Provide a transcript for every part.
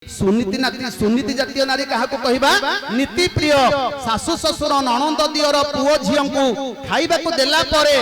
सुनीति नाती सुनीति जातीय नारी क्या कहबा नीति प्रिय सासु ससुर नणंद दियर पुओ झियो को खाइबा को देला परे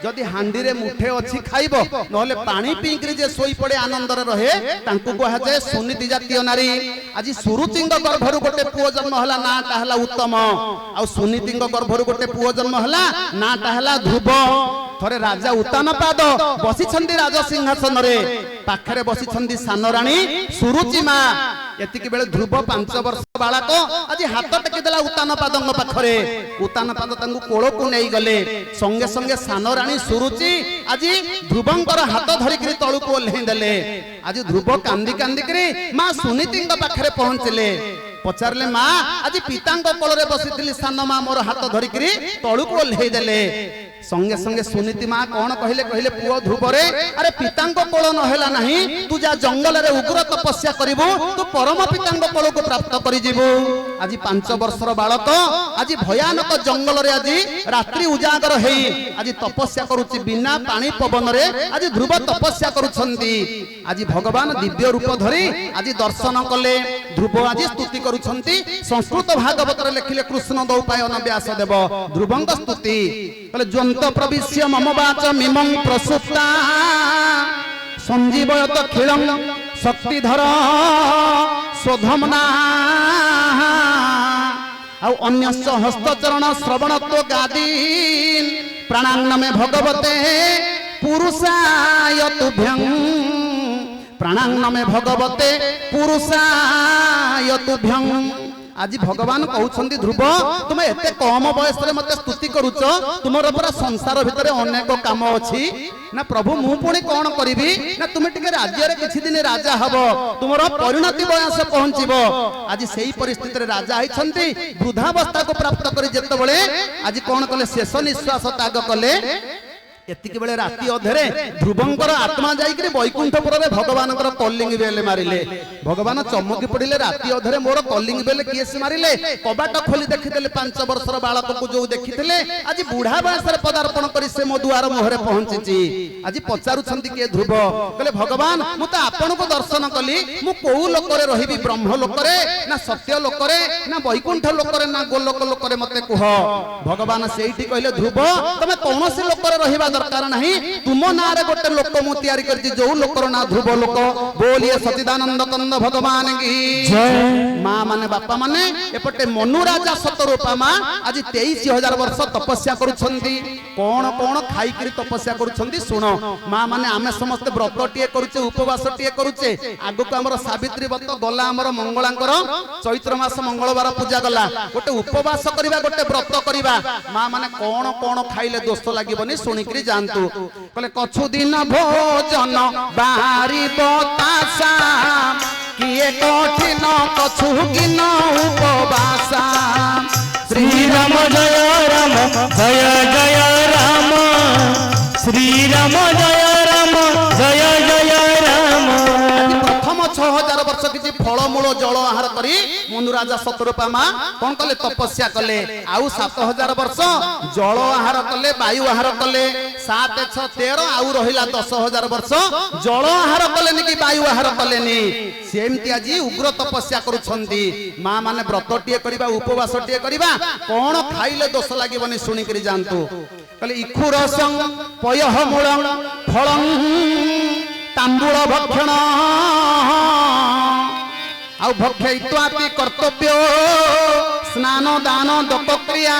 जदि हांडी रे मुठे अछि खाइबो नहले पानी पीकरी जे सोई पड़े आनंद रे रहे तांकु कहा जाय सुनीति जातीय नारी। आज सुरुचिंग गर्भरु गोटे पुओ जन्म हला नाटा हला उत्तम आ सुनीतिंग गर्भरु गोटे पुओ जन्म हला नाटा हला ध्रुव। थरे राजा उत्तानपाद बसी छंदी राज सिंहासन रे पाखरे बसी छंदी सान रानी सुरुचिमा एतिकी बेले ध्रुव 5 वर्ष बालक आज हाथ टेकी देला उत्तानपाद पाखरे उत्तानपाद तांगु कोळ को नै गले संगे संगे सान रानी सुरुचि आज ध्रुवंकर हाथ धरिकरी तळु को ओल्हेई देले। आज ध्रुव कांदी कांदी करी मां सुनीतिंग पाखरे पहुंचले पचारले मां आज पितांग कोळ रे बसिथिली सान मां मोर हाथ धरिकरी तळु को ओल्हेई देले। संगे संगे सुनीति मां कौन कहले कहले पुओ ध्रुव रे अरे पितांग कोळ न हेला नाही तू जा जंगल रे उग्र तपस्या करिवु तू परम पितांग कोळ को प्राप्त करि जिवु। आज 5 वर्षर बालक आज भयानक जंगल रे आज रात्रि उजागर हेई आज तपस्या करूची बिना पानी पवन रे आज ध्रुव तपस्या करूछंती। आज भगवान दिव्य रूप धरी आज दर्शन कले ध्रुव आज स्तुति करूछंती। संस्कृत भागवत रे लिखिले कृष्ण दौपायन व्यास देव ध्रुवंग स्तुति कहले जंत प्रविश्य मम वाच मिमं प्रसुप्ता संजीवयत खिलं शक्तिधर स्वधमना आउ अन्यस्य हस्तचरण श्रवणत्व गादीन प्राणान्नमे भगवते पुरुषाय तुभ्यं प्राणान्नमे भगवते पुरुषाय तुभ्यं। आज भगवान कहउछंती ध्रुव तुम एते कम बयस रे मते स्तुति करूछ तुमर पूरा संसार भितरे अनेक काम अछि ना प्रभु मु पुणी कोन करिवि ना तुम टिके राज्य रे किछि दिन राजा हबो तुमर परिणति बयस पहुंचीबो। आज सेही परिस्थिति रे राजा आइछंती वृद्धावस्था को प्राप्त करी जेते बेले आज कोन कले शेष निश्वास त्याग कले एतिके बेले राति अधरे ध्रुवंकर आत्मा जाइकरी वैकुंठपुर रे भगवानकर कॉलिंग बेल मारिले भगवान चमकी पड़िले राति अधरे मोर कॉलिंग बेल किए से मारिले कबाट खोली देखिदेले 5 वर्षर बालक को जो देखिथिले आज बुढ़ा बयस रे पदार्पण करी से मो दुआर मोहरे पहुंचीची। आज पचारुछंती के ध्रुव कहले भगवान मु त आपन को दर्शन कली मु कोउ लोक रे रहिबी ब्रह्म लोक रे ना सत्य लोक रे ना वैकुंठ लोक रे ना गोलोक लोक रे मते कुह। भगवान सेठी कहले ध्रुव तमे कोनोसी लोक रे रहिबा दरकार नहीं तुम ना रे गोटे लोक मु तैयारी करछि जो लोकर ना ध्रुव लोक। बोलिए सच्चिदानंद कंद भगवान की जय। मां माने बापा माने एपटे मनु राजा सतरूपा मां आज 23000 वर्ष तपस्या करूछंती कोन कोन खाई करी तपस्या करूछंती सुनो मां माने आमे समस्त व्रत टिए करूचे उपवास टिए करूचे आगु को हमर सावित्री व्रत गला हमर मंगलांकर चैत्र मास मंगलवार पूजा गला गोटे उपवास करिबा गोटे व्रत करिबा मां माने कोन कोन खाइले दोष लागिबनी सुनी करी जानतु कहले कछु दिन भोजन बारी बतासा किए कठिन कछु दिन उपवासा। श्री राम जय राम जय जय राम श्री राम जय राम जय जय राम। प्रथम 6000 वर्ष किछि फलमूल जल आहार करी मनु राजा सतरूपा मां कोन कले तपस्या कले आउ 7000 वर्ष जल आहार कले वायु आहार कले 7 6 13 आउ रहिला 10000 वर्ष जल आहार कलेनी कि वायु आहार कलेनी सेमति आजी उग्र तपस्या करूछंती। मां माने व्रत टिए करिबा उपवास टिए करिबा कोन खाइले दोष लागिबनी सुनी करी जानतु कहले इखु रसं पयह मूलं फलं तांबूल भक्षण आउ भक्षयित्वापि कर्तव्य स्नान दान दप क्रिया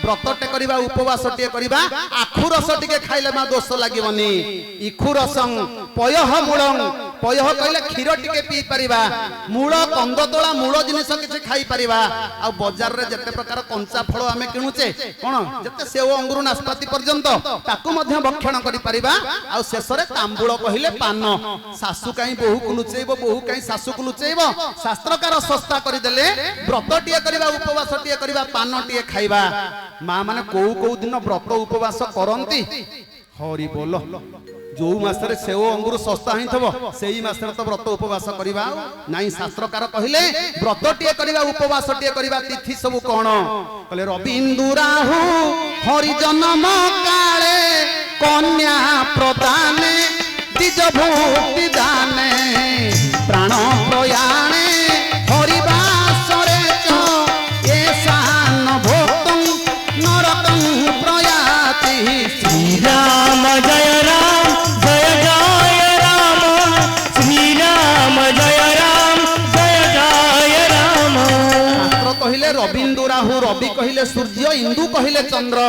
व्रतटे करिबा उपवास टिए करिबा आखु रस टिके खाइले मा दोष लागिबनी। इखु रसं पयह मूलं पयह कहले क्षीर टिके पी परिबा मूल कंदतोला मूल जिनिस किछि खाई परिबा आ बाजार रे जते प्रकार कंचा फल आमे किनुचे कोन जते सेव अंगुर नाशपाती पर्यंत ताकू मध्य भक्षण करि परिबा आ शेष रे तांबूल कहिले पान सासु काई बहु कुलुचेइबो बहु काई सासु कुलुचेइबो शास्त्रकार सस्ता करि देले व्रत टिए करिबा उपवास टिए करिबा पान टिए खाइबा। मां माने कोउ दिन व्रत उपवास करंती हरि बोल जो मासरे सेव अंगुर सस्ता ही थबो सेही मासरे तो व्रत उपवास करिबा नाही शास्त्रकार कहिले व्रत टिए करिबा उपवास टिए करिबा तिथि सब कोन कहले रविंदु राहु हरि जन्म काले कन्या प्रदाने द्विज भूति दाने प्राण प्रयाणे ରାହୁ ରବି କହିଲେ ସୂର୍ଯ୍ୟ ଇନ୍ଦୁ କହିଲେ ଚନ୍ଦ୍ର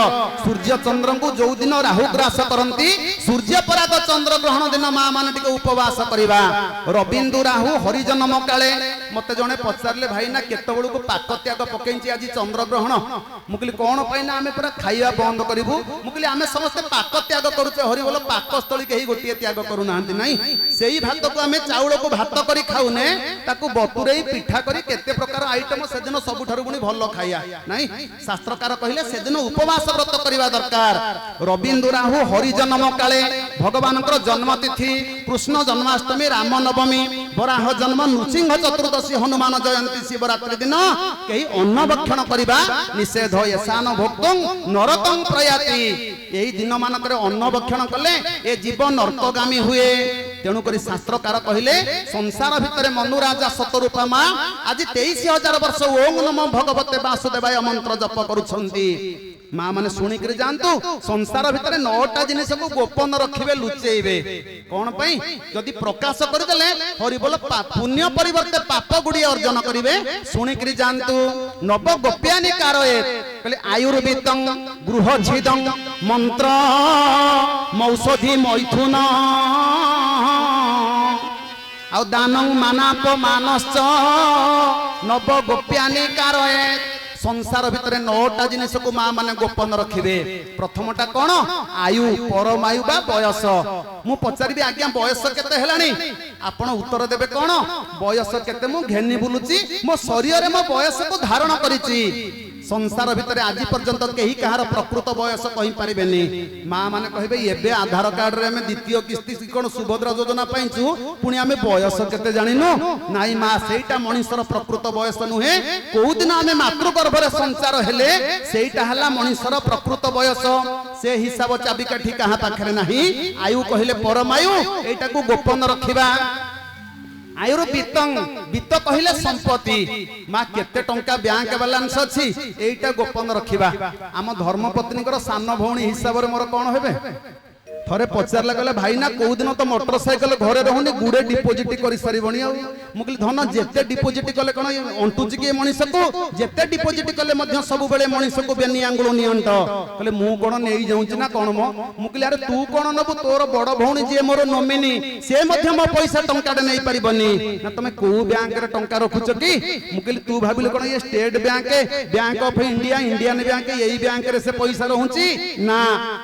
ସୂର୍ଯ୍ୟ ଚନ୍ଦ୍ରଙ୍କୁ ଯୋଉ ଦିନ ରାହୁ ଗ୍ରାସ କରନ୍ତି ସୂର୍ଯ୍ୟ ପରାଗ ଚନ୍ଦ୍ର ଗ୍ରହଣ ଦିନ ମା ମାନେ ଟିକେ ଉପବାସ କରିବା ରବିନ୍ଦୁ ରାହୁ ହରିଜନମ କାଳେ ମତେ ଜଣେ ପଚାରିଲେ ଭାଇ ନା କେତେବେଳକୁ ପାକ ତ୍ୟାଗ ପକେଇଛି ଆଜି ଚନ୍ଦ୍ର ଗ୍ରହଣ ମୁଁ କହିଲି କଣ ପାଇଁ ନା ଆମେ ପୁରା ଖାଇବା ବନ୍ଦ କରିବୁ ମୁଁ କହିଲି ଆମେ ସମସ୍ତେ ପାକ ତ୍ୟାଗ କରୁଛେ ହରିବୋଲ ପାକସ୍ଥଳୀ କେହି ଗୋଟିଏ ତ୍ୟାଗ କରୁନାହାନ୍ତି ନାଇଁ ସେଇ ଭାତକୁ ଆମେ ଚାଉଳକୁ ଭାତ କରି ଖାଉନେ ତାକୁ ବତୁରେଇ ପିଠା କରି କେତେ ପ୍ରକାର ଆଇଟମ ସେଦିନ ସବୁଠାରୁ ପୁଣି ଭଲ ଖାଇବା ନାଇଁ ଶାସ୍ତ୍ରକାର କହିଲେ ସେଦିନ ଉପବାସ ବ୍ରତ କରିବା ଦରକାର ରବିନ୍ଦୁ ରାହୁ ହରିଜନମ କାଳେ ଭଗବାନଙ୍କର ଜନ୍ମ ତିଥି କୃଷ୍ଣ ଜନ୍ମାଷ୍ଟମୀ ରାମ ନବମୀ ବରାହ ଜନ୍ମ ନୃସିଂହ ଚତୁର୍ଦଶୀ ହନୁମାନ ଜୟନ୍ତୀ ଶିବରାତ୍ରି ଦିନ କେହି ଅନ୍ନ ଭକ୍ଷଣ କରିବା ନିଷେଧ ଏସାନ ଭୋକ୍ତଂ ନରକଂ ପ୍ରୟାତି ଏହି ଦିନ ମାନଙ୍କରେ ଅନ୍ନ ଭକ୍ଷଣ କଲେ ଏ ଜୀବ ନର୍କଗାମୀ ହୁଏ ତେଣୁକରି ଶାସ୍ତ୍ରକାର କହିଲେ ସଂସାର ଭିତରେ ମନୁରାଜା ଶତରୂପା ମା ଆଜି 23,000 ବର୍ଷ ଓಂ ନମୋ ଭଗବତେ ବାସୁଦେବାୟ ମନ୍ତ୍ର ଜପ କରୁଛନ୍ତି ମା ମାନେ ଶୁଣିକିରି ଯାଆନ୍ତୁ ସଂସାର ଭିତରେ 9ଟା ଜିନିଷକୁ ଗୋପନ ରଖିବେ ଲୁଚେଇବେ କଣ ପାଇଁ ଯଦି ପ୍ରକାଶ କରିଦେଲେ ହରିବୋଲ ପୁଣ୍ୟ ପରିବର୍ତ୍ତେ ପାପ ଗୁଡିଏ ଅର୍ଜନ କରିବେ ଶୁଣିକିରି ଯାଆନ୍ତୁ ନବ ଗୋପ୍ୟାନି କାରଏ କହିଲେ ଆୟୁର୍ବେଦଂ ଗୃହଛିଦଂ ମନ୍ତ୍ର ମୌଷଧି ମୈଥୁନ ଆଉ ଦାନଂ ମାନପ ମାନଶ୍ଚ ନବ ଗୋପ୍ୟାନି କାରଏ ସଂସାର ଭିତରେ 9ଟା ଜିନିଷକୁ ମା ମାନେ ଗୋପନ ରଖିବେ ପ୍ରଥମଟା କଣ ଆୟୁ ପରମାୟୁ ବା ବୟସ ମୁଁ ପଚାରିବି ଆଜ୍ଞା ବୟସ କେତେ ହେଲାଣି ଆପଣ ଉତ୍ତର ଦେବେ କଣ ବୟସ କେତେ ମୁଁ ଘେନି ବୁଲୁଛି ମୋ ଶରୀରରେ ମୋ ବୟସକୁ ଧାରଣ କରିଛି ସଂସାର ଭିତରେ ଆଜି ପର୍ଯ୍ୟନ୍ତ କେହି କାହାର ପ୍ରକୃତ ବୟସ କହିପାରିବେନି ମା ମାନେ କହିବେ ଏବେ ଆଧାର କାର୍ଡରେ ଆମେ ଦ୍ୱିତୀୟ କିସ୍ତି କଣ ସୁଭଦ୍ରା ଯୋଜନା ପାଇଛୁ ପୁଣି ଆମେ ବୟସ କେତେ ଜାଣିନୁ ନାଇଁ ମା ସେଇଟା ମଣିଷର ପ୍ରକୃତ ବୟସ ନୁହେଁ କୋଉ ଦିନ ଆମେ ମାତୃଗର୍ଭରେ ସଞ୍ଚାର ହେଲେ ସେଇଟା ହେଲା ମଣିଷର ପ୍ରକୃତ ବୟସ ସେ ହିସାବ ଚାବିକାଠି କାହା ପାଖରେ ନାହିଁ ଆୟୁ କହିଲେ ପରମାୟୁ ଏଇଟାକୁ ଗୋପନ ରଖିବା ଆୟୁର୍ବିତଂ ବିତ କହିଲେ ସମ୍ପତ୍ତି ମା କେତେ ଟଙ୍କା ବ୍ୟାଙ୍କ ବାଲାନ୍ସ ଅଛି ଏଇଟା ଗୋପନ ରଖିବା ଆମ ଧର୍ମପତ୍ନୀଙ୍କର ସାନ ଭଉଣୀ ହିସାବରେ ମୋର କଣ ହେବେ ଥରେ ପଚାରିଲା କହିଲେ ଭାଇ ନା କୋଉ ଦିନ ତ ମୋଟର ସାଇକେଲ ଘରେ ରହୁନି ଗୁଡେ ଡିପୋଜିଟ କରି ସାରିବଣି ଆଉ ମୁଁ କହିଲି ଧନ ଯେତେ ଡିପୋଜିଟ କଲେ କଣ ଅଣ୍ଟୁଛି କି ମଣିଷକୁ ଯେତେ ଡିପୋଜିଟ କଲେ ମଧ୍ୟ ସବୁବେଳେ ମଣିଷକୁ ବେନି ଆଙ୍ଗୁଳ ନିଅଣ୍ଟ କହିଲେ ମୁଁ କଣ ନେଇ ଯାଉଛି ନା କଣ ମୁଁ କହିଲି ଆରେ ତୁ କଣ ନବୁ ତୋର ବଡ ଭଉଣୀ ଯିଏ ମୋର ନୋମିନି ସେ ମଧ୍ୟ ମୋ ପଇସା ଟଙ୍କାଟେ ନେଇ ପାରିବନି ନା ତମେ କୋଉ ବ୍ୟାଙ୍କରେ ଟଙ୍କା ରଖୁଛ କି ମୁଁ କହିଲି ତୁ ଭାବିଲୁ କଣ ଇଏ state bank bank of India Indian bank ଏଇ ବ୍ୟାଙ୍କରେ ସେ ପଇସା ରହୁଛି ନା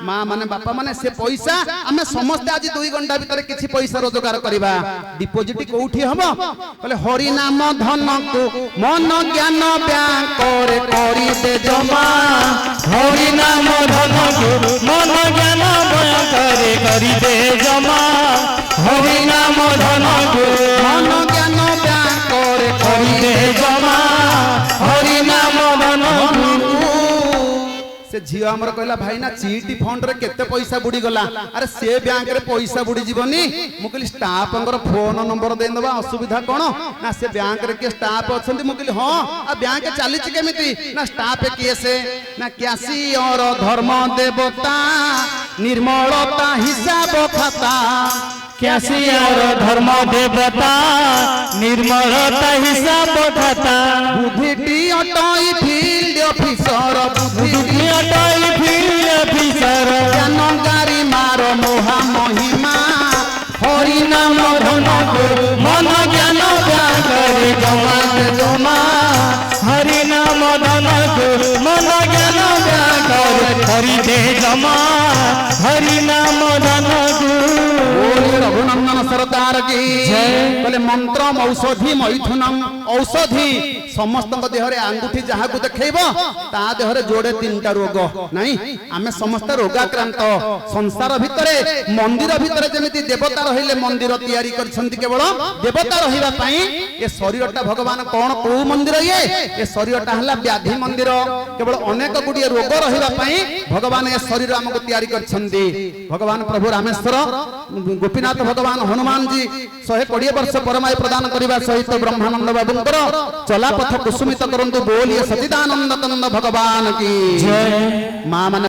ମା ମାନେ ବାପା ମାନେ ସେ ପଇସା ଆମେ ସମସ୍ତେ ଆଜି 2 ଘଣ୍ଟା ଭିତରେ କିଛି ପଇସା ରୋଜଗାର କରିବା डिपोजिट कोठी हबो बोले हरि नाम धन को मन ज्ञान ब्यांक करी दे जमा हरि नाम धन को मन ज्ञान ब्यांक करी दे जमा हरि नाम धन को मन ज्ञान ब्यांक करी दे जमा हरि नाम धन से झियो हमर कहला भाई ना चीटी फंड रे केते पैसा बुडी गला अरे से बैंक रे पैसा बुडी जीवनी मु कहली स्टाफ अंगर फोन नंबर दे दबा असुविधा कोन ना से बैंक रे के स्टाफ अछंती मु कहली हां आ बैंक चली छि केमिति ना स्टाफ के से ना क्यासी और धर्म देवता निर्मलता हिसाब खाता क्यासी और धर्म देवता निर्मलता हिसाब खाता बुद्धिटी अटई फील्ड ऑफिसर बुद्धि अटई फील्ड ऑफिसर ज्ञानगारी मार मोहा महिमा हरि नाम धन को मन ज्ञान ब्यांक जमा जमा हरि नाम धन को मन ज्ञान ब्यांक करी दे जमा हरि नाम धन को रघुनंदन सरकार की बोले मंत्र औषधि मैथुनम औषधि समस्त देहरे आंगुठी जहाँ को देखब ता देहरे जोड़े 3टा रोग नहीं आमे समस्त रोगाक्रांत संसार भितरे मंदिर भितरे जेमिति देवता रहिले मंदिर तैयारी करछंती केवल देवता रहिबा पई ए शरीरटा भगवान कोन को मंदिर ये शरीरटा हला व्याधि मंदिर केवल अनेक गुडिये रोग रहिबा पई भगवान ए शरीर हमको तैयारी करछंती भगवान प्रभु रामेश्वर गोपीनाथ भगवान हनुमान जी 120 वर्ष परमाय प्रदान करने सहित ब्रह्मानंद बाबूंकर चला पथ कुसुमित करंतु बोलिए सचिदानंद कंद भगवान की जय मां मन